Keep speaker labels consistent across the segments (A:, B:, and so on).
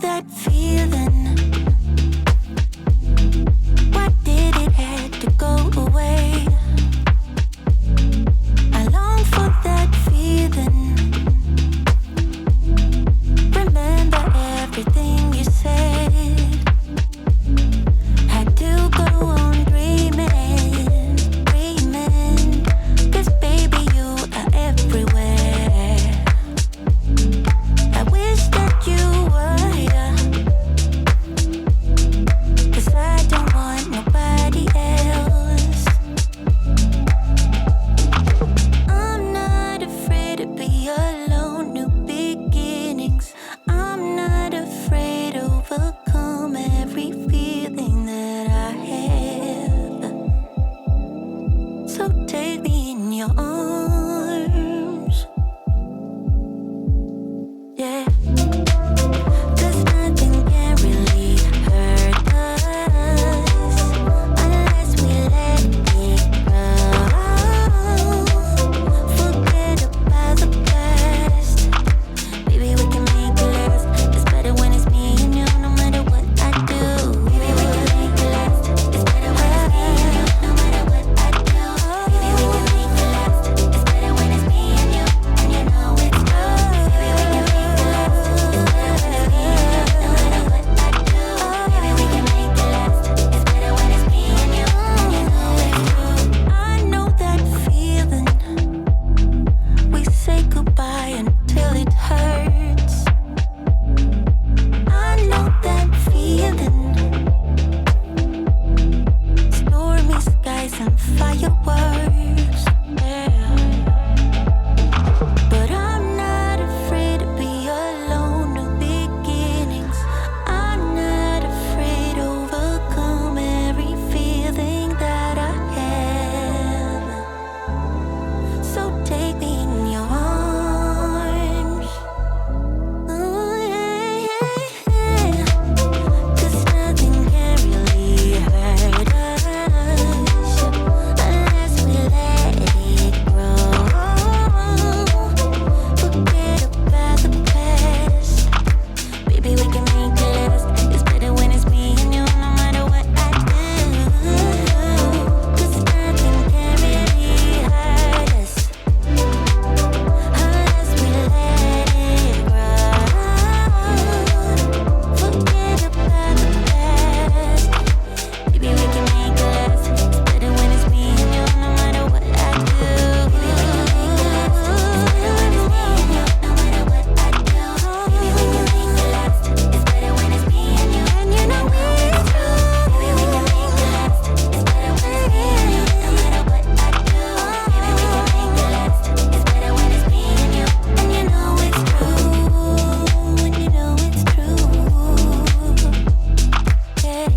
A: that feeling. Why did it have to go away? I long for that feeling. Remember everything you said. Had to go on dreaming, dreaming. 'Cause baby you are everywhere. I wish that you were here. 'Cause I don't want nobody else. I'm not afraid to be alone, new beginnings. I'm not afraid to overcome every feeling that I have. So take me in your arms, yeah. 'Cause nothing can really hurt us unless we let it grow. Forget about the past. Baby, we can make it last. It's better when it's me and you, no matter what I do. Baby, we can make it last. It's better when it's me and you, no matter what I do. Baby, we can make it last. It's better when it's me and you know it's true. Baby, we can make it last. It's better when it's me and you, no matter what I do. Baby, we can make it last. It's better when it's me and you know it's true. I know that feeling. We say goodbye until it hurts. I know that feeling. Stormy skies and fireworks, yeah. But I'm not afraid to be alone, new beginnings. I'm not afraid to overcome every feeling that I have. So take me in your arms. Oh, yeah, yeah. 'Cause nothing can really hurt us unless we let it grow. Forget about the past. Baby, we can make it last. It's better when it's me and you, no matter what I do. 'Cause nothing can really hurt us unless we let it grow. Forget about the past. Baby, we can make it last. It's better when it's me and you, no matter what I do. Baby, we can make it last. It's better when it's me and you, no matter what I do. Baby, we can make it last. It's better when it's me and you know it's true. Baby, we can make it last. It's better when it's me and you, no matter what I do. Baby, we can make it last. It's better when it's me and you know it's true. And you know it's true. Yeah.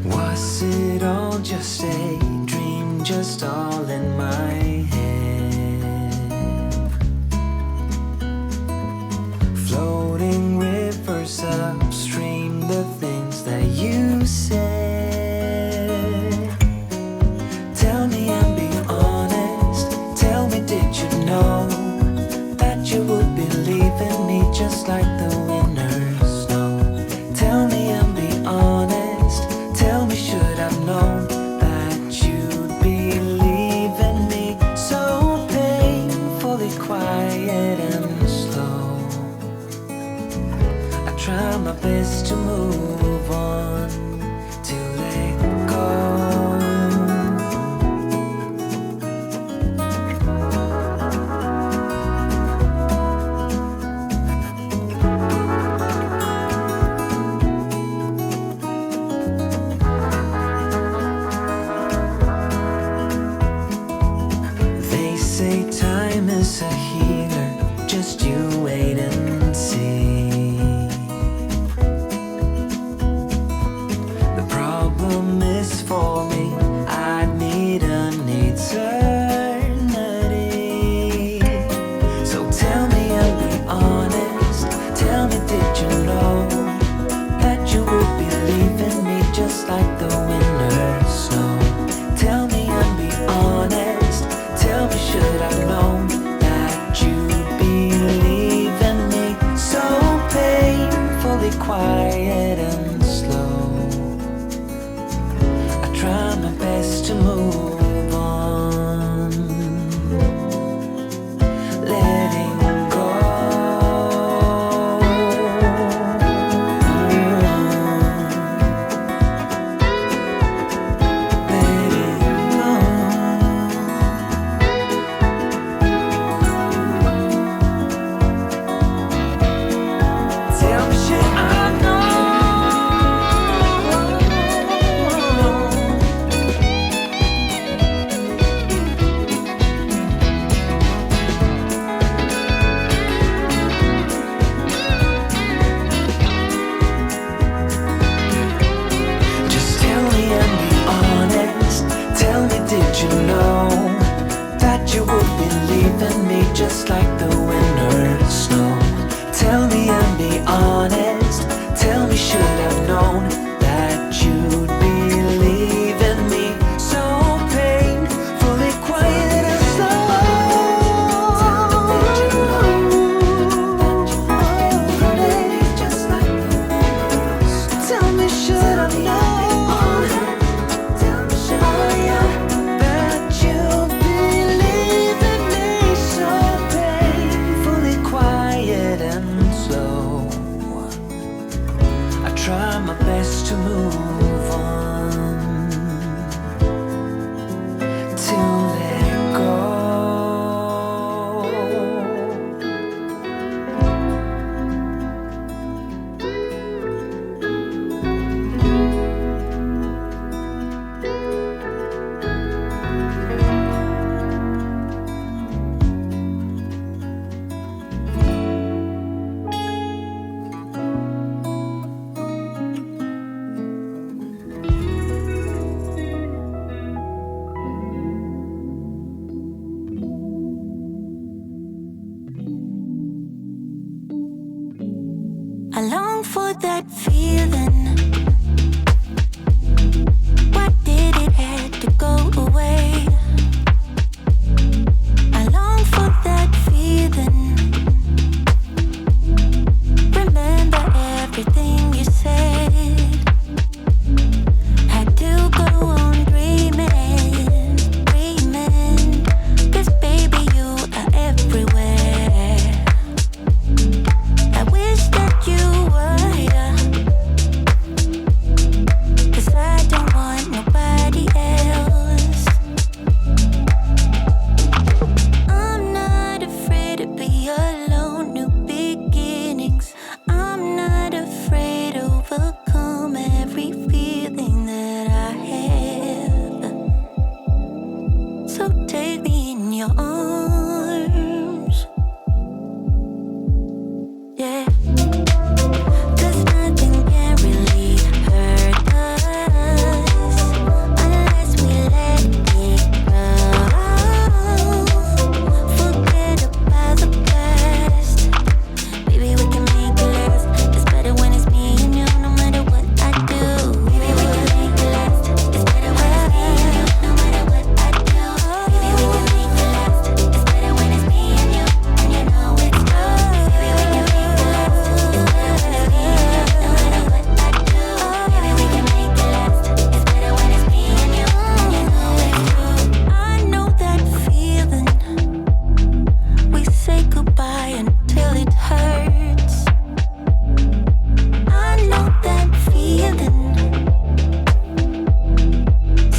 B: Was it all just a dream, just all in my head? Floating rivers upstream, the things that you said. Tell me and be honest. Tell me, did you know that you would believe in me just like the winners know? Tell me and be honest. Tell me, should I've known that you'd believe in me try my best to move on, to let go.
A: I long for that feeling. Why did it have to go away? I long for that feeling. Remember everything you said. Had to go on dreaming, dreaming. 'Cause baby you are everywhere. I wish that you were here. 'Cause I don't want nobody else. I'm not afraid to be alone, new beginnings. I'm not afraid to overcome every feeling that I have. So take me in your arms, yeah. 'Cause nothing can really hurt us unless we let it grow. Forget about the past. Baby, we can make it last. It's better when it's me and you, no matter what I do. Baby, we can make it last. It's better when it's me and you, no matter what I do. Baby, we can make it last. It's better when it's me and you, and you know it's true. Baby, we can make it last. It's better when it's me and you, no matter what I do. Baby, we can make it last. It's better when it's me and you, and you know it's true. I know that feeling. We say goodbye until it hurts. I know that feeling.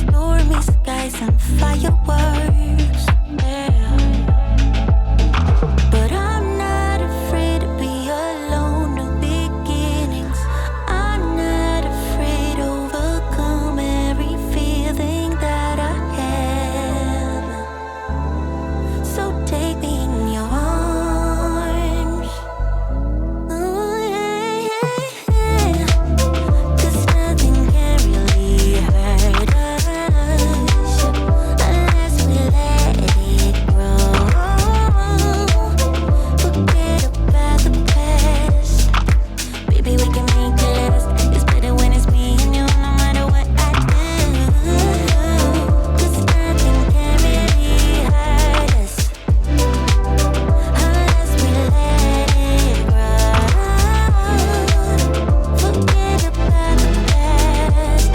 A: Stormy skies and fireworks, yeah. But I'm not afraid to be alone, new beginnings. I'm not afraid to overcome every feeling that I have. So take me in your arms. Ooh, yeah, yeah. 'Cause nothing can really hurt us unless we let it grow. Forget about the past. Baby, we can make it last. It's better when it's me and you, no matter what I do. 'Cause nothing can really hurt us unless we let it grow. Forget about the past.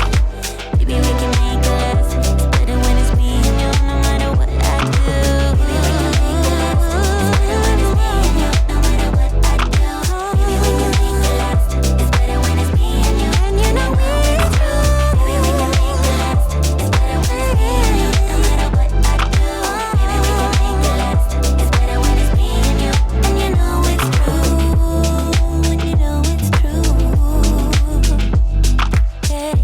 A: Baby, we can make it last. It's better when it's me and you, no matter what I do. Baby, we can make it last. It's better when it's me and you, no matter what I do. Baby, we can make it last. It's better when it's me and you, and you know it's true. Baby, we can make it last. It's better when it's me and you, no matter what I do. Baby, we can make it last. It's better when it's me and you, and you know it's true. And you know it's true. Yeah.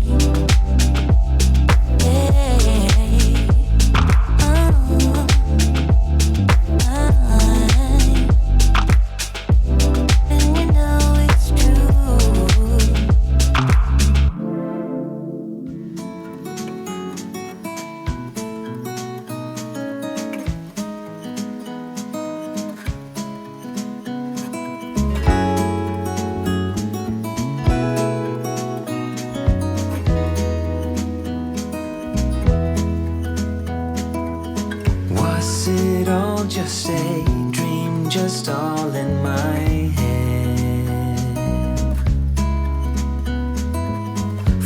A: And you know it's true.
B: Was it all just a dream, just all in my head?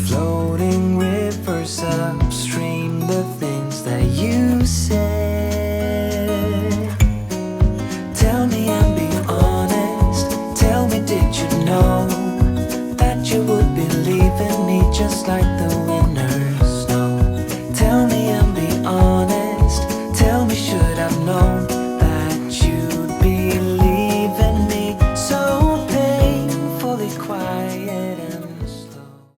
B: Floating rivers upstream, the things that you said. Tell me and be honest. Tell me, did you know that you would be leaving me just like the winners know.